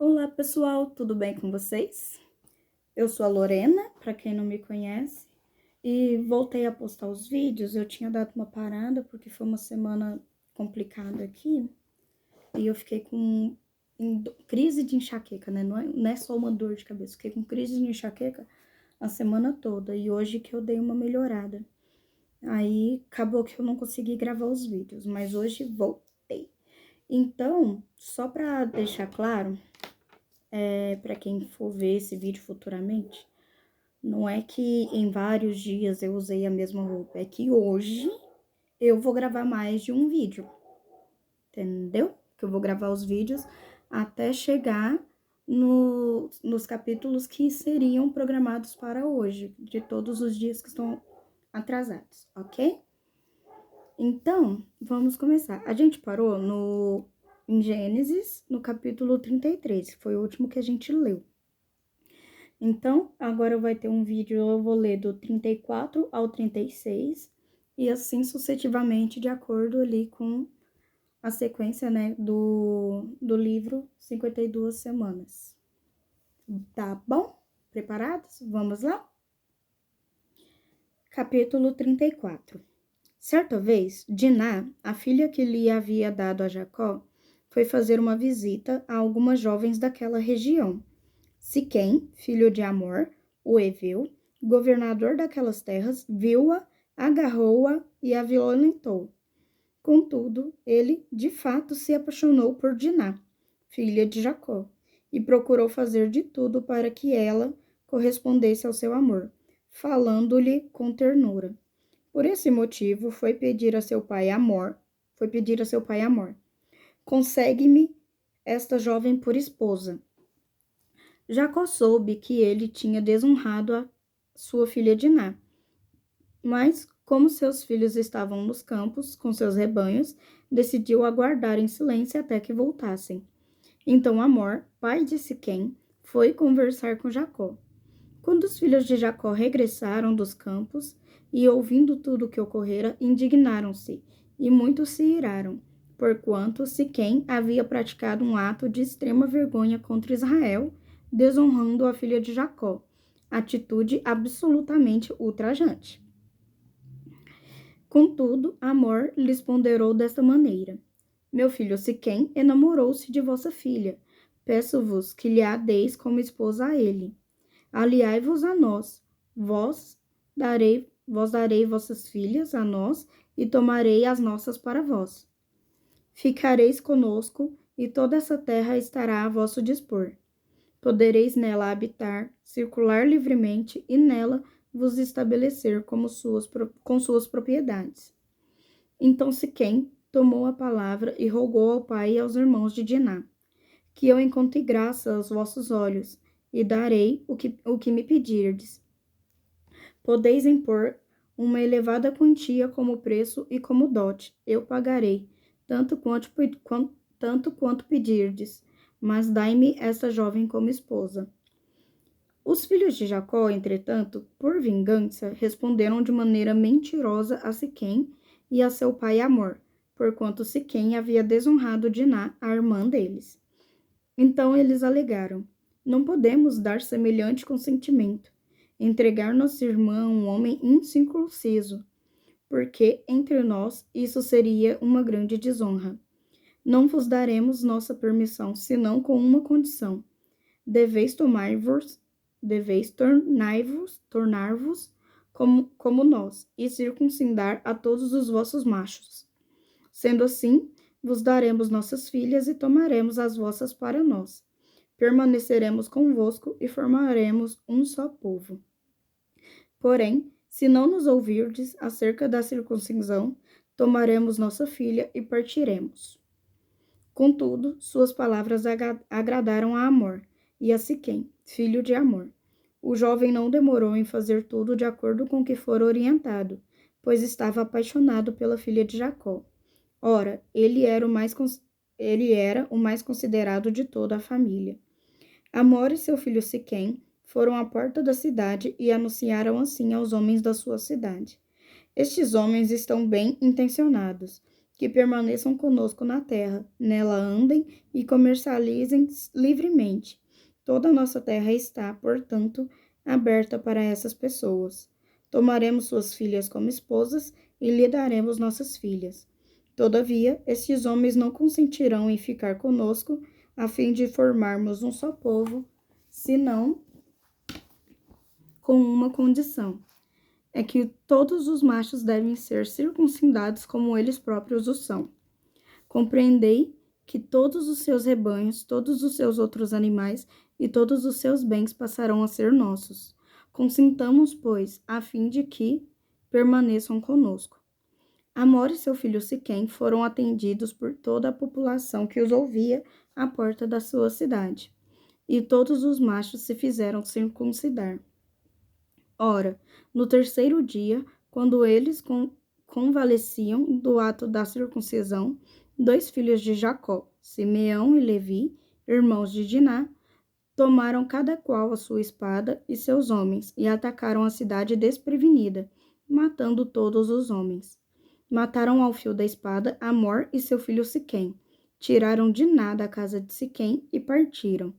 Olá pessoal, tudo bem com vocês? Eu sou a Lorena, para quem não me conhece, e voltei a postar os vídeos. Eu tinha dado uma parada porque foi uma semana complicada aqui e eu fiquei com crise de enxaqueca, né? Não é só uma dor de cabeça, fiquei com crise de enxaqueca a semana toda e hoje que eu dei uma melhorada. Aí acabou que eu não consegui gravar os vídeos, mas hoje voltei. Então, só para deixar claro, para quem for ver esse vídeo futuramente, não é que em vários dias eu usei a mesma roupa, é que hoje eu vou gravar mais de um vídeo, entendeu? Que eu vou gravar os vídeos até chegar nos capítulos que seriam programados para hoje, de todos os dias que estão atrasados, ok? Então, vamos começar. A gente parou em Gênesis, no capítulo 33, que foi o último que a gente leu. Então, agora vai ter um vídeo, eu vou ler do 34 ao 36, e assim sucessivamente, de acordo ali com a sequência, né, do livro 52 Semanas. Tá bom? Preparados? Vamos lá? Capítulo 34. Certa vez, Diná, a filha que lhe havia dado a Jacó, foi fazer uma visita a algumas jovens daquela região. Siquém, filho de Amor, o heveu, governador daquelas terras, viu-a, agarrou-a e a violentou. Contudo, ele, de fato, se apaixonou por Diná, filha de Jacó, e procurou fazer de tudo para que ela correspondesse ao seu amor, falando-lhe com ternura. Por esse motivo, foi pedir a seu pai Amor, consegue-me esta jovem por esposa. Jacó soube que ele tinha desonrado a sua filha Diná, mas, como seus filhos estavam nos campos com seus rebanhos, decidiu aguardar em silêncio até que voltassem. Então Amor, pai de Siquém, foi conversar com Jacó. Quando os filhos de Jacó regressaram dos campos e, ouvindo tudo o que ocorrera, indignaram-se e muito se iraram, porquanto Siquém havia praticado um ato de extrema vergonha contra Israel, desonrando a filha de Jacó, atitude absolutamente ultrajante. Contudo, Amor lhes ponderou desta maneira: Meu filho Siquém enamorou-se de vossa filha. Peço-vos que lhe a deis como esposa a ele. Aliai-vos a nós, vós darei vossas filhas a nós, e tomarei as nossas para vós. Ficareis conosco, e toda essa terra estará a vosso dispor. Podereis nela habitar, circular livremente, e nela vos estabelecer com suas propriedades. Então Siquém tomou a palavra e rogou ao pai e aos irmãos de Diná: Que eu encontre graça aos vossos olhos, e darei o que me pedirdes. Podeis impor uma elevada quantia como preço e como dote, eu pagarei, tanto quanto pedirdes, mas dai-me essa jovem como esposa. Os filhos de Jacó, entretanto, por vingança, responderam de maneira mentirosa a Siquém e a seu pai Amor, porquanto Siquém havia desonrado Diná, a irmã deles. Então eles alegaram: Não podemos dar semelhante consentimento, entregar nossa irmã a um homem incircunciso, porque entre nós isso seria uma grande desonra. Não vos daremos nossa permissão, senão com uma condição: deveis tornar-vos como nós, e circuncidar a todos os vossos machos. Sendo assim, vos daremos nossas filhas e tomaremos as vossas para nós. Permaneceremos convosco e formaremos um só povo. Porém, se não nos ouvirdes acerca da circuncisão, tomaremos nossa filha e partiremos. Contudo, suas palavras agradaram a Amor e a Siquém, filho de Amor. O jovem não demorou em fazer tudo de acordo com o que fora orientado, pois estava apaixonado pela filha de Jacó. Ora, ele era o mais considerado de toda a família. Amor e seu filho Siquém foram à porta da cidade e anunciaram assim aos homens da sua cidade: Estes homens estão bem intencionados. que permaneçam conosco na terra, nela andem e comercializem livremente. Toda a nossa terra está, portanto, aberta para essas pessoas. Tomaremos suas filhas como esposas e lhe daremos nossas filhas. Todavia, estes homens não consentirão em ficar conosco, a fim de formarmos um só povo, senão com uma condição: é que todos os machos devem ser circuncidados como eles próprios o são. Compreendei que todos os seus rebanhos, todos os seus outros animais e todos os seus bens passarão a ser nossos. Consintamos, pois, a fim de que permaneçam conosco. Amor e seu filho Siquém foram atendidos por toda a população que os ouvia à porta da sua cidade, e todos os machos se fizeram circuncidar. Ora, no terceiro dia, quando eles convalesciam do ato da circuncisão, 2 filhos de Jacó, Simeão e Levi, irmãos de Diná, tomaram cada qual a sua espada e seus homens e atacaram a cidade desprevenida, matando todos os homens. Mataram ao fio da espada Amor e seu filho Siquém, tiraram Diná da casa de Siquém e partiram.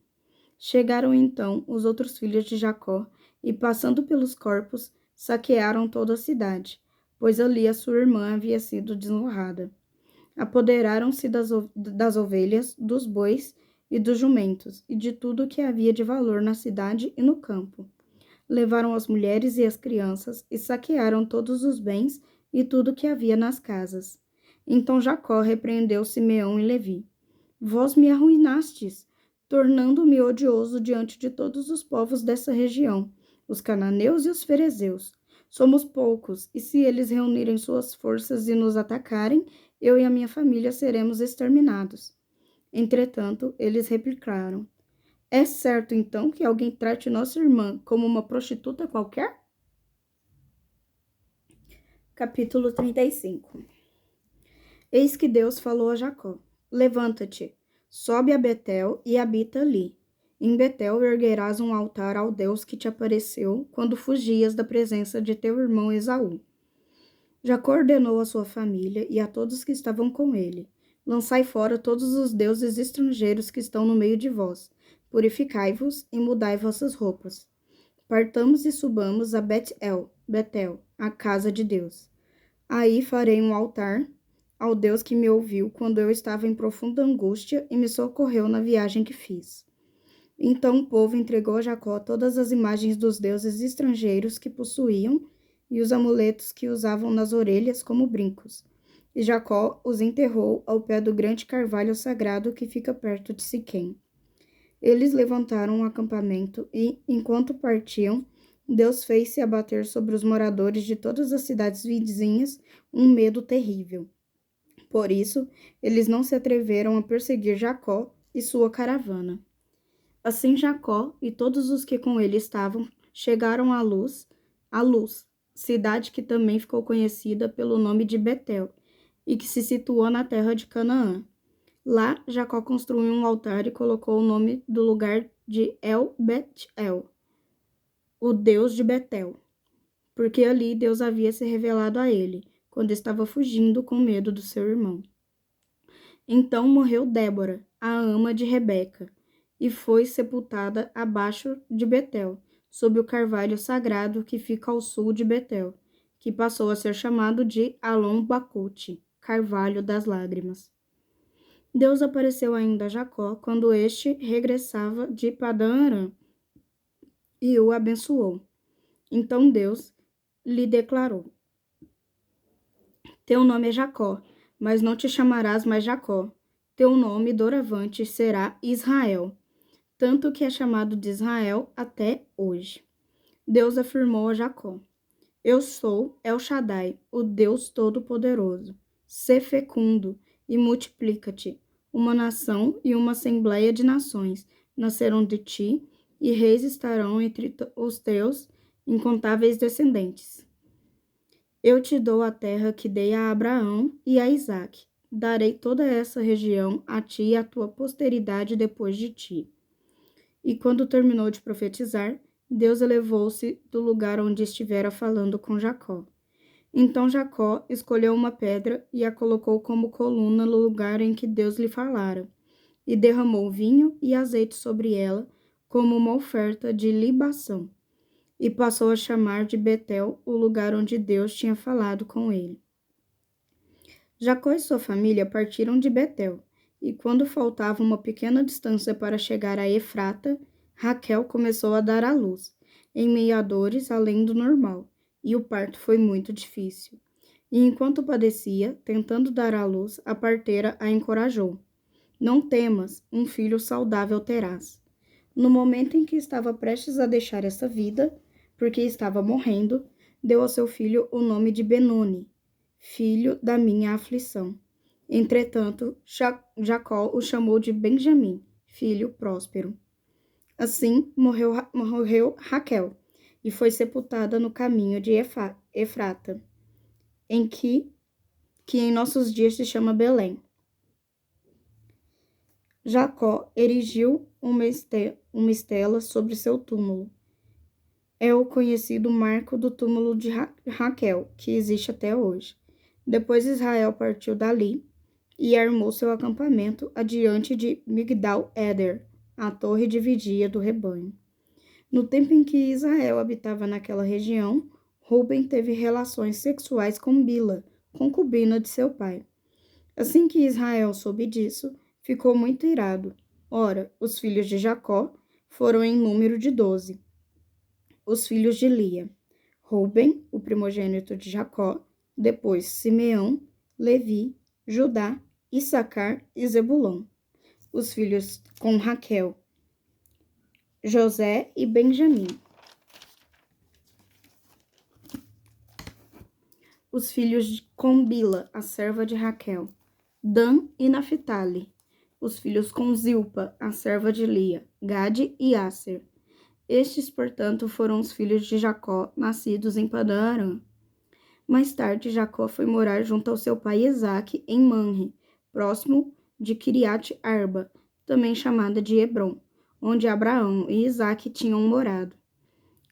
Chegaram então os outros filhos de Jacó e, passando pelos corpos, saquearam toda a cidade, pois ali a sua irmã havia sido desonrada. Apoderaram-se das ovelhas, dos bois e dos jumentos, e de tudo o que havia de valor na cidade e no campo. Levaram as mulheres e as crianças e saquearam todos os bens e tudo o que havia nas casas. Então Jacó repreendeu Simeão e Levi. Vós me arruinastes, tornando-me odioso diante de todos os povos dessa região, os cananeus e os ferezeus. Somos poucos, e se eles reunirem suas forças e nos atacarem, eu e a minha família seremos exterminados. Entretanto, eles replicaram: é certo, então, que alguém trate nossa irmã como uma prostituta qualquer? Capítulo 35. Eis que Deus falou a Jacó: levanta-te, sobe a Betel e habita ali. Em Betel erguerás um altar ao Deus que te apareceu quando fugias da presença de teu irmão Esaú. Jacó ordenou à sua família e a todos que estavam com ele: lançai fora todos os deuses estrangeiros que estão no meio de vós. Purificai-vos e mudai vossas roupas. Partamos e subamos a Betel, a casa de Deus. Aí farei um altar ao Deus que me ouviu quando eu estava em profunda angústia e me socorreu na viagem que fiz. Então o povo entregou a Jacó todas as imagens dos deuses estrangeiros que possuíam e os amuletos que usavam nas orelhas como brincos. E Jacó os enterrou ao pé do grande carvalho sagrado que fica perto de Siquém. Eles levantaram um acampamento e, enquanto partiam, Deus fez-se abater sobre os moradores de todas as cidades vizinhas um medo terrível. Por isso, eles não se atreveram a perseguir Jacó e sua caravana. Assim Jacó e todos os que com ele estavam chegaram à Luz, cidade que também ficou conhecida pelo nome de Betel, e que se situou na terra de Canaã. Lá, Jacó construiu um altar e colocou o nome do lugar de El-Bet-El, o Deus de Betel, porque ali Deus havia se revelado a ele, quando estava fugindo com medo do seu irmão. Então morreu Débora, a ama de Rebeca, e foi sepultada abaixo de Betel, sob o carvalho sagrado que fica ao sul de Betel, que passou a ser chamado de Alon-Bacute, carvalho das lágrimas. Deus apareceu ainda a Jacó quando este regressava de Padã-Arã e o abençoou. Então Deus lhe declarou: teu nome é Jacó, mas não te chamarás mais Jacó. Teu nome doravante será Israel, tanto que é chamado de Israel até hoje. Deus afirmou a Jacó: eu sou El Shaddai, o Deus Todo-Poderoso. Sê fecundo e multiplica-te. Uma nação e uma assembleia de nações nascerão de ti, e reis estarão entre os teus incontáveis descendentes. Eu te dou a terra que dei a Abraão e a Isaque. Darei toda essa região a ti e à tua posteridade depois de ti. E quando terminou de profetizar, Deus elevou-se do lugar onde estivera falando com Jacó. Então Jacó escolheu uma pedra e a colocou como coluna no lugar em que Deus lhe falara, e derramou vinho e azeite sobre ela, como uma oferta de libação, e passou a chamar de Betel o lugar onde Deus tinha falado com ele. Jacó e sua família partiram de Betel, e quando faltava uma pequena distância para chegar a Efrata, Raquel começou a dar à luz, em meio a dores além do normal, e o parto foi muito difícil. E enquanto padecia, tentando dar à luz, a parteira a encorajou. Não temas, um filho saudável terás. No momento em que estava prestes a deixar essa vida, porque estava morrendo, deu ao seu filho o nome de Benoni, filho da minha aflição. Entretanto, Jacó o chamou de Benjamim, filho próspero. Assim morreu Raquel, e foi sepultada no caminho de Efrata, que em nossos dias se chama Belém. Jacó erigiu uma estela sobre seu túmulo. É o conhecido marco do túmulo de Raquel, que existe até hoje. Depois Israel partiu dali e armou seu acampamento adiante de Migdal-Eder, a torre de vigia do rebanho. No tempo em que Israel habitava naquela região, Ruben teve relações sexuais com Bila, concubina de seu pai. Assim que Israel soube disso, ficou muito irado. Ora, os filhos de Jacó foram em número de 12. Os filhos de Lia: Ruben, o primogênito de Jacó, depois Simeão, Levi, Judá, Issacar e Zebulon. Os filhos com Raquel: José e Benjamim. Os filhos com Bila, a serva de Raquel: Dan e Naphtali. Os filhos com Zilpa, a serva de Lia: Gade e Asser. Estes, portanto, foram os filhos de Jacó, nascidos em Padã-Arã. Mais tarde, Jacó foi morar junto ao seu pai Esaque, em Manre, próximo de Kiriat Arba, também chamada de Hebrom, onde Abraão e Isaque tinham morado.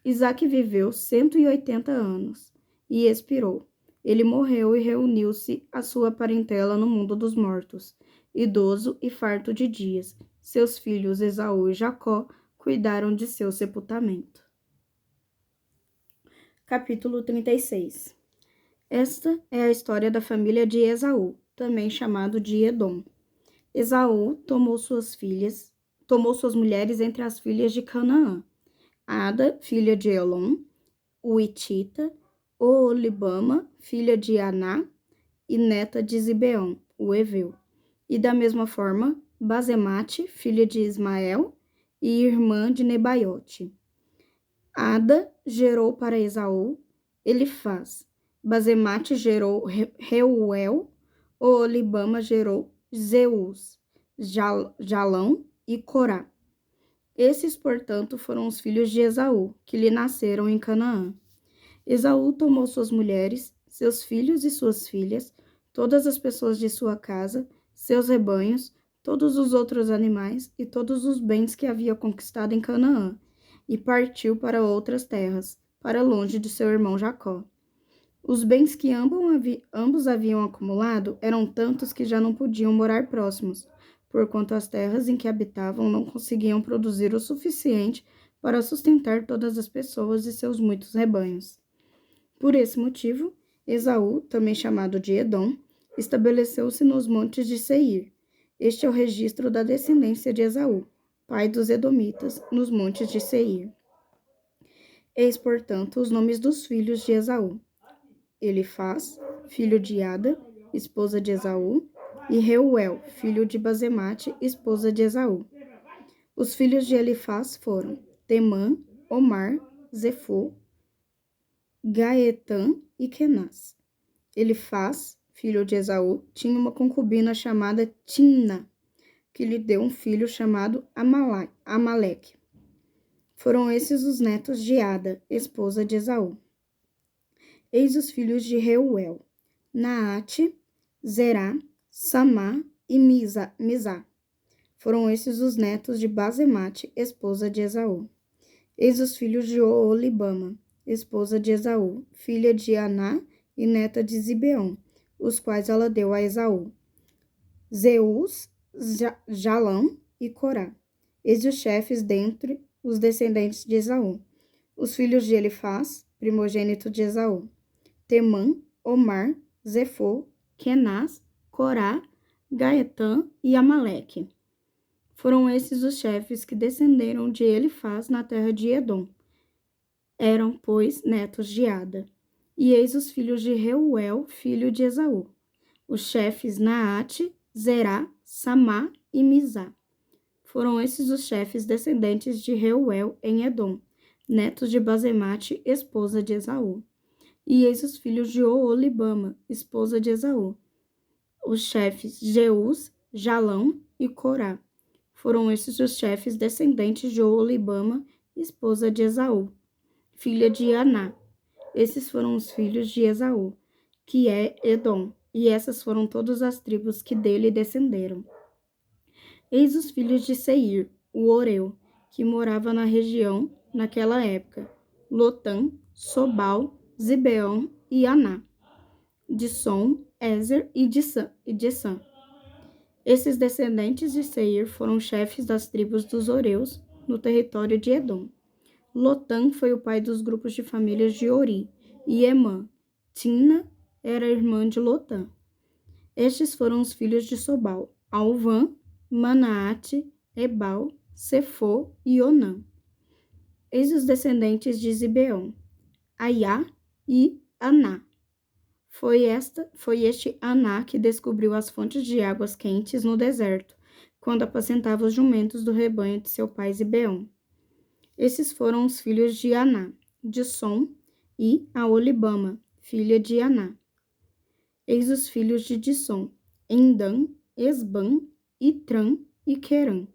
Isaque viveu 180 anos e expirou. Ele morreu e reuniu-se à sua parentela no mundo dos mortos, idoso e farto de dias. Seus filhos Esaú e Jacó cuidaram de seu sepultamento. Capítulo 36. Esta é a história da família de Esaú, também chamado de Edom. Esaú tomou suas mulheres entre as filhas de Canaã: Ada, filha de Elon, o Itita, Oolibama, filha de Aná, e neta de Zibeão, o Eveu. E da mesma forma, Basemate, filha de Ismael, e irmã de Nebaiote. Ada gerou para Esaú Elifaz. Basemate gerou Reuel. Oolibama gerou Zeus, Jalão e Corá. Esses, portanto, foram os filhos de Esaú, que lhe nasceram em Canaã. Esaú tomou suas mulheres, seus filhos e suas filhas, todas as pessoas de sua casa, seus rebanhos, todos os outros animais e todos os bens que havia conquistado em Canaã, e partiu para outras terras, para longe de seu irmão Jacó. Os bens que ambos haviam acumulado eram tantos que já não podiam morar próximos, porquanto as terras em que habitavam não conseguiam produzir o suficiente para sustentar todas as pessoas e seus muitos rebanhos. Por esse motivo, Esaú, também chamado de Edom, estabeleceu-se nos montes de Seir. Este é o registro da descendência de Esaú, pai dos Edomitas, nos montes de Seir. Eis, portanto, os nomes dos filhos de Esaú: Elifaz, filho de Ada, esposa de Esaú, e Reuel, filho de Basemate, esposa de Esaú. Os filhos de Elifaz foram Temã, Omar, Zefô, Gaetã e Kenaz. Elifaz, filho de Esaú, tinha uma concubina chamada Timna, que lhe deu um filho chamado Amaleque. Foram esses os netos de Ada, esposa de Esaú. Eis os filhos de Reuel: Naate, Zerá, Samá e Mizá. Foram esses os netos de Basemate, esposa de Esaú. Eis os filhos de Oolibama, esposa de Esaú, filha de Aná e neta de Zibeão, os quais ela deu a Esaú: Zeus, Jalão e Corá. Eis os chefes dentre os descendentes de Esaú. Os filhos de Elifaz, primogênito de Esaú: Temã, Omar, Zefô, Kenaz, Corá, Gaetã e Amaleque. Foram esses os chefes que descenderam de Elifaz na terra de Edom. Eram, pois, netos de Ada. E eis os filhos de Reuel, filho de Esaú: os chefes Naate, Zerá, Samá e Mizá. Foram esses os chefes descendentes de Reuel em Edom, netos de Basemate, esposa de Esaú. E eis os filhos de Oolibama, esposa de Esaú: os chefes Jeus, Jalão e Corá. Foram esses os chefes descendentes de Oolibama, esposa de Esaú, filha de Aná. Esses foram os filhos de Esaú, que é Edom, e essas foram todas as tribos que dele descenderam. Eis os filhos de Seir, o Oreu, que morava na região naquela época: Lotã, Sobal, Zibeão e Aná, Dissom, Ezer e Dissã. Esses descendentes de Seir foram chefes das tribos dos Oreus no território de Edom. Lotã foi o pai dos grupos de famílias de Ori e Emã. Timna era irmã de Lotã. Estes foram os filhos de Sobal: Alvã, Manaate, Ebal, Sefô e Onã. Eis os descendentes de Zibeão: Aiá e Aná. Foi este Aná que descobriu as fontes de águas quentes no deserto, quando apacentava os jumentos do rebanho de seu pai Zibeão. Esses foram os filhos de Aná: Dissom e Aolibama, filha de Aná. Eis os filhos de Dissom: Endã, Esbã, Itrã e Querã.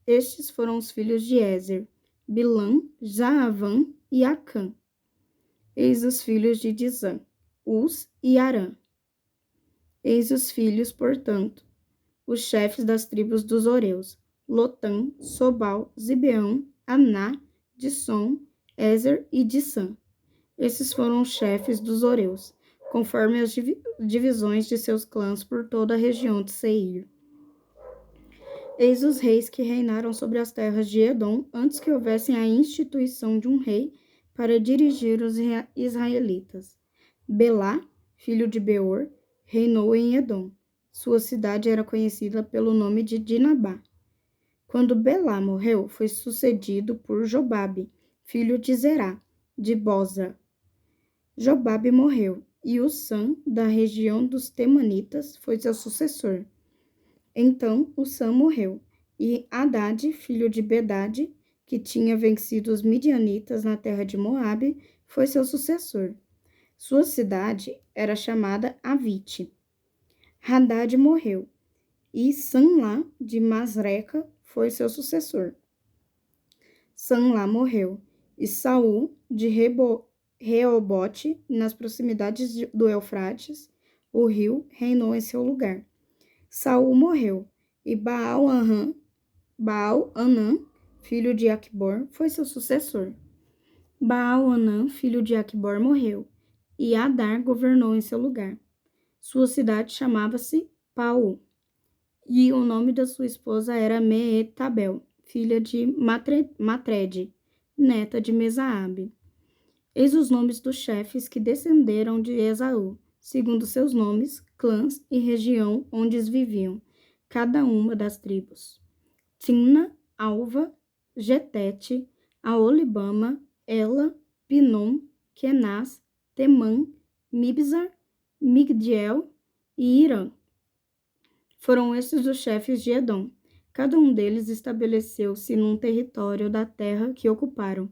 Estes foram os filhos de Ezer: Bilã, Jaavã e Acã. Eis os filhos de Dizã: Uz e Arã. Eis os filhos, portanto, os chefes das tribos dos Oreus: Lotã, Sobal, Zibeão, Aná, Dissom, Ezer e Dissã. Esses foram os chefes dos Oreus, conforme as divisões de seus clãs por toda a região de Seir. Eis os reis que reinaram sobre as terras de Edom antes que houvessem a instituição de um rei para dirigir os israelitas. Belá, filho de Beor, reinou em Edom. Sua cidade era conhecida pelo nome de Dinabá. Quando Belá morreu, foi sucedido por Jobabe, filho de Zerá, de Bozra. Jobabe morreu, e Ussã, da região dos Temanitas, foi seu sucessor. Então Ussã morreu, e Hadade, filho de Bedade, que tinha vencido os midianitas na terra de Moabe, foi seu sucessor. Sua cidade era chamada Avite. Hadade morreu, e Sanlá, de Masreca, foi seu sucessor. Sanlá morreu, e Saul, de Reobote, nas proximidades do Eufrates, o rio, reinou em seu lugar. Saul morreu, e Baal-Anã, filho de Aqubor, foi seu sucessor. Baal-Anã, filho de Aqubor, morreu, e Adar governou em seu lugar. Sua cidade chamava-se Pau, e o nome da sua esposa era Meetabel, filha de Matred, neta de Mesaabe. Eis os nomes dos chefes que descenderam de Esaú, segundo seus nomes, clãs e região onde viviam, cada uma das tribos: Timna, Alva, Getete, Aolibama, Ela, Pinom, Kenaz, Temã, Mibzar, Migdiel e Irã. Foram estes os chefes de Edom. Cada um deles estabeleceu-se num território da terra que ocuparam.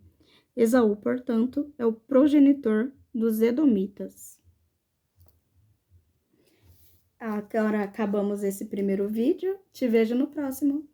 Esaú, portanto, é o progenitor dos Edomitas. Agora acabamos esse primeiro vídeo. Te vejo no próximo.